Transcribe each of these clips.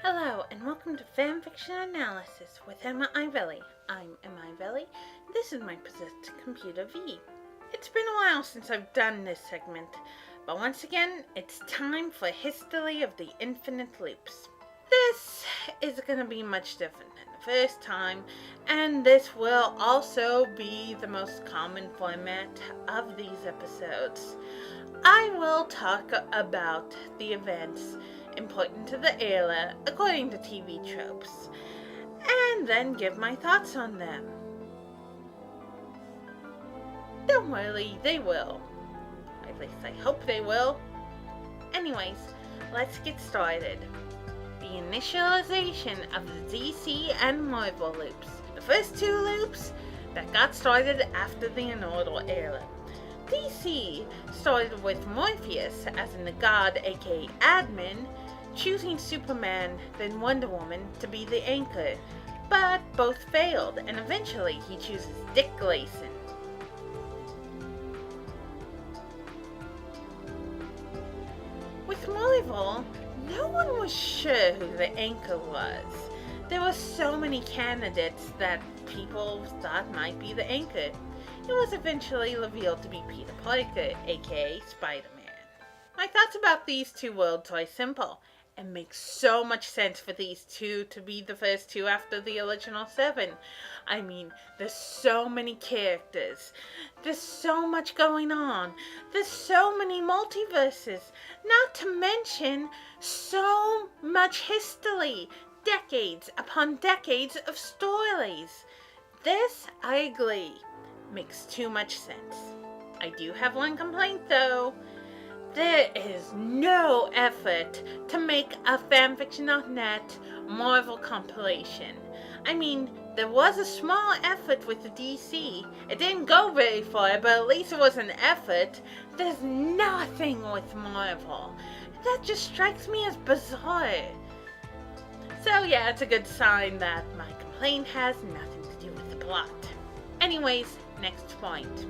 Hello, and welcome to Fanfiction Analysis with Emma Ivelli. I'm Emma Ivelli. This is my possessed computer V. It's been a while since I've done this segment, but once again, it's time for History of the Infinite Loops. This is going to be much different than the first time, and this will also be the most common format of these episodes. I will talk about the events important to the era according to TV tropes, and then give my thoughts on them. Don't worry, they will. At least I hope they will. Anyways, let's get started. The initialization of the DC and Marvel loops. The first two loops that got started after the Inaugural era. DC started with Morpheus as in the god, aka admin, choosing Superman, then Wonder Woman, to be the anchor, but both failed, and eventually he chooses Dick Grayson. With Marvel, no one was sure who the anchor was. There were so many candidates that people thought might be the anchor. It was eventually revealed to be Peter Parker, aka Spider-Man. My thoughts about these two worlds are simple. It makes so much sense for these two to be the first two after the original 7. I mean, there's so many characters. There's so much going on. There's so many multiverses. Not to mention so much history. Decades upon decades of stories. This, I agree, makes too much sense. I do have one complaint though. There is no effort to make a fanfiction.net Marvel compilation. I mean, there was a small effort with the DC. It didn't go very far, but at least it was an effort. There's nothing with Marvel. That just strikes me as bizarre. So yeah, it's a good sign that my complaint has nothing to do with the plot. Anyways, next point.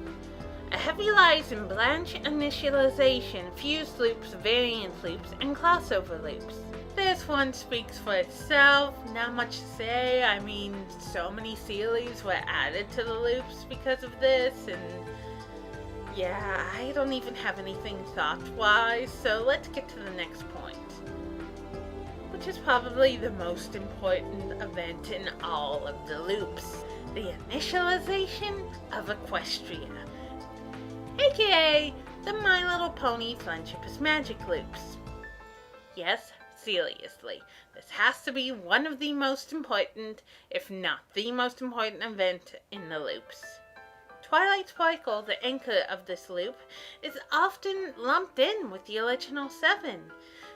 A heavy lies in branch initialization, fused loops, variant loops, and crossover loops. This one speaks for itself, not much to say. I mean, so many series were added to the loops because of this, and yeah, I don't even have anything thought-wise, so let's get to the next point, which is probably the most important event in all of the loops. The initialization of Equestria, aka the My Little Pony Friendship is Magic loops. Yes, seriously, this has to be one of the most important, if not the most important event in the loops. Twilight Sparkle, the anchor of this loop, is often lumped in with the original 7.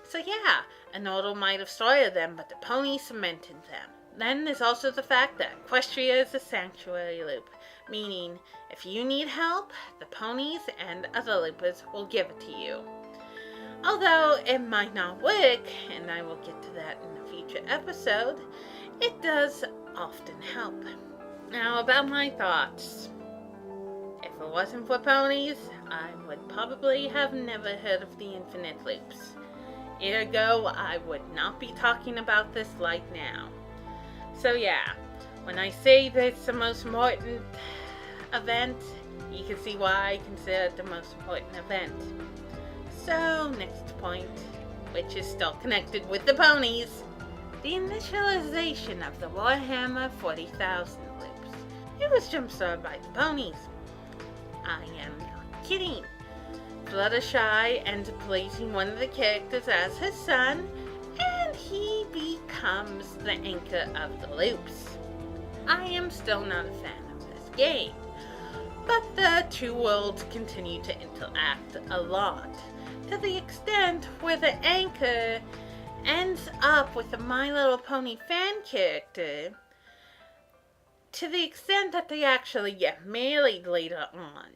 So yeah, Anodal might have started them, but the Ponies cemented them. Then there's also the fact that Equestria is a sanctuary loop, meaning if you need help, the Ponies and other loopers will give it to you. Although it might not work, and I will get to that in a future episode, it does often help. Now about my thoughts. If it wasn't for Ponies, I would probably have never heard of the Infinite Loops. Ergo, I would not be talking about this right now. So yeah, when I say that it's the most important event, you can see why I consider it the most important event. So, next point, which is still connected with the Ponies, the initialization of the Warhammer 40,000 loops. It was jump-started by the Ponies. I am not kidding. Fluttershy ends up placing one of the characters as his son, and he becomes the anchor of the loops. I am still not a fan of this game, but the two worlds continue to interact a lot, to the extent where the anchor ends up with a My Little Pony fan character, to the extent that they actually get married later on.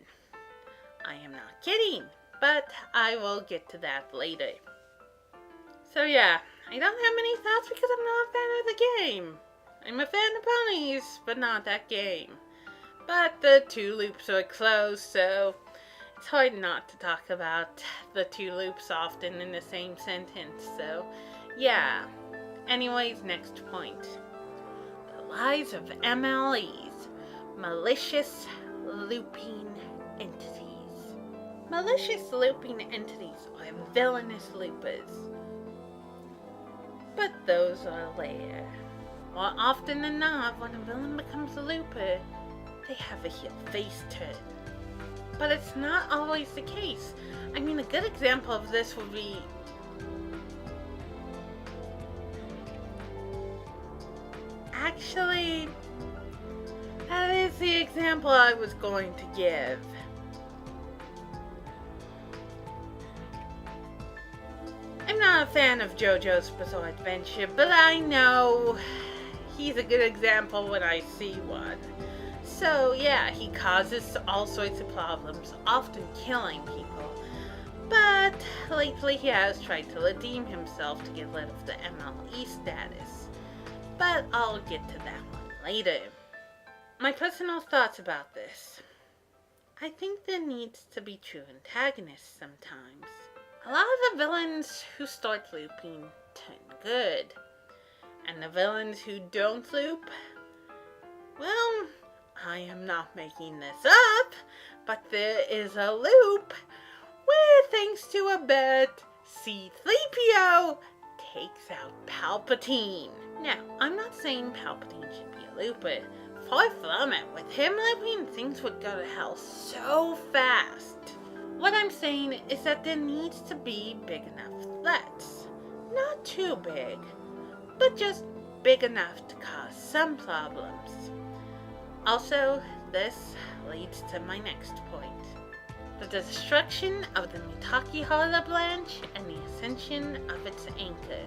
I am not kidding, but I will get to that later. So yeah, I don't have many thoughts because I'm not a fan of the game. I'm a fan of Ponies, but not that game. But the two loops are close, so it's hard not to talk about the two loops often in the same sentence. So yeah, Anyways, next point. The lies of MLEs, malicious looping entities. Malicious looping entities are villainous loopers, but those are rare. More often than not, when a villain becomes a looper, they have a heel face turn. But it's not always the case. I mean, a good example of this would be actually, that is the example I was going to give. I'm not a fan of JoJo's Bizarre Adventure, but I know he's a good example when I see one. So yeah, he causes all sorts of problems, often killing people. But lately he has tried to redeem himself to get rid of the MLE status. But I'll get to that one later. My personal thoughts about this. I think there needs to be true antagonists sometimes. A lot of the villains who start looping turn good. And the villains who don't loop, well, I am not making this up, but there is a loop where, thanks to a bet, C-3PO takes out Palpatine. Now, I'm not saying Palpatine should be a looper. Far from it. With him looping, things would go to hell so fast. What I'm saying is that there needs to be big enough threats. Not too big, but just big enough to cause some problems. Also, this leads to my next point. The destruction of the Mitaki Hara branch and the ascension of its anchor,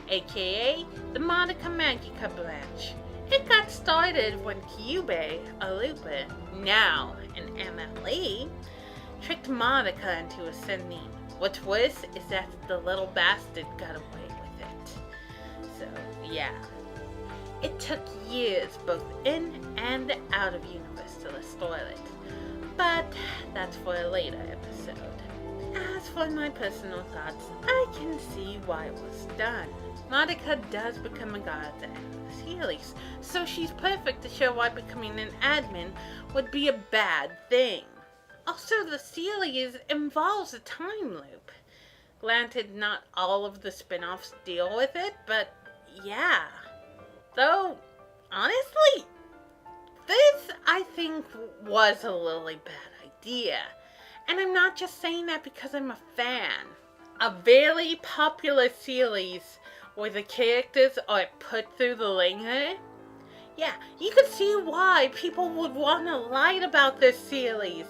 aka the Madoka Magica branch. It got started when Kyubey, a looper, now an MLE, tricked Madoka into ascending. What's worse is that the little bastard got away with it. So, yeah. It took years both in and out of universe to restore it. But that's for a later episode. As for my personal thoughts, I can see why it was done. Madoka does become a god at the end of the series, so she's perfect to show why becoming an admin would be a bad thing. Also, the series involves a time loop. Granted, not all of the spin-offs deal with it, but yeah. Though, honestly, this, I think, was a really bad idea. And I'm not just saying that because I'm a fan. A very popular series where the characters are put through the ringer. Yeah, you could see why people would want to write about this series,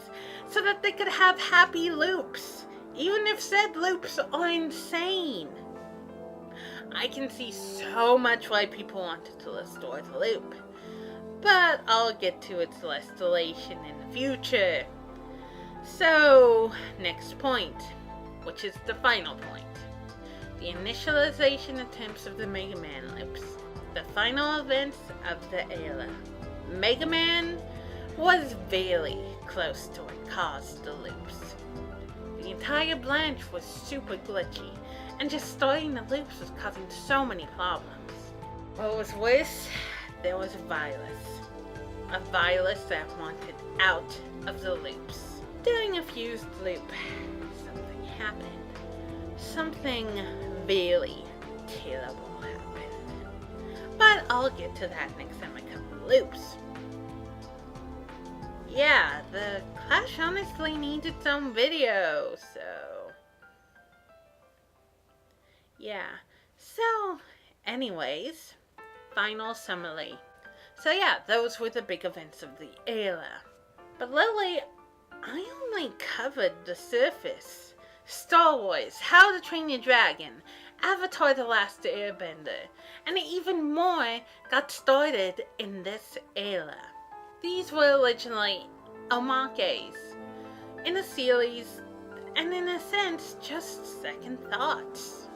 so that they could have happy loops, even if said loops are insane. I can see so much why people wanted to restore the loop, but I'll get to its restoration in the future. So, next point, which is the final point. The initialization attempts of the Mega Man loops. The final events of the era. Mega Man was very close to what caused the loops. The entire branch was super glitchy, and just starting the loops was causing so many problems. What was worse, there was a virus. A virus that wanted out of the loops. During a fused loop, something happened. Something very terrible happened. But I'll get to that next time I cover loops. Yeah, the Clash honestly needs its own video, so... yeah. So, anyways, final summary. So yeah, those were the big events of the era. But Lily, I only covered the surface. Star Wars, How to Train Your Dragon, Avatar The Last Airbender, and even more got started in this era. These were originally omakes in a series, and in a sense, just second thoughts.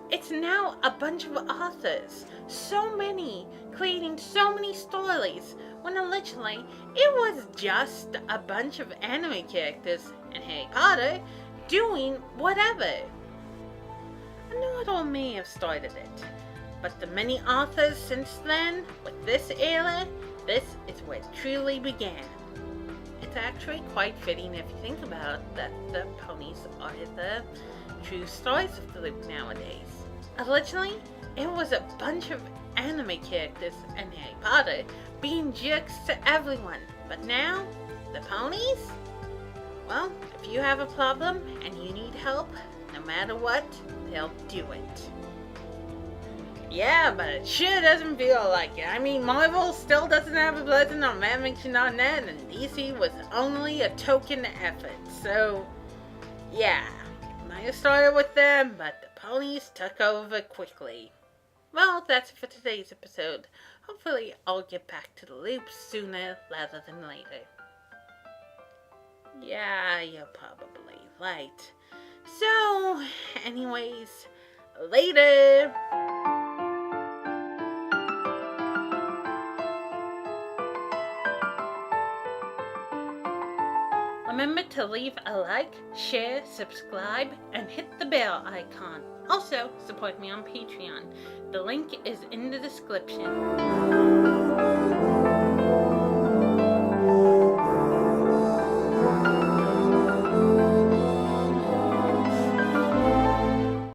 It's now a bunch of authors, so many, creating so many stories, when originally it was just a bunch of anime characters and Harry Potter doing whatever. A know-it-all may have started it, But the many authors since then, with this era, this is where it truly began. It's actually quite fitting if you think about that the ponies are the true stories of the loop nowadays. Originally, it was a bunch of anime characters and Harry Potter being jerks to everyone, but now, the ponies? Well, if you have a problem and you need help, no matter what, they'll do it. Yeah, but it sure doesn't feel like it. I mean, Marvel still doesn't have a presence on fanfiction.net, and DC was only a token effort. So, yeah, might have started with them, but the ponies took over quickly. Well, that's it for today's episode. Hopefully, I'll get back to the loop sooner rather than later. Yeah, you're probably right. So, anyways, later! Remember to leave a like, share, subscribe, and hit the bell icon. Also, support me on Patreon. The link is in the description.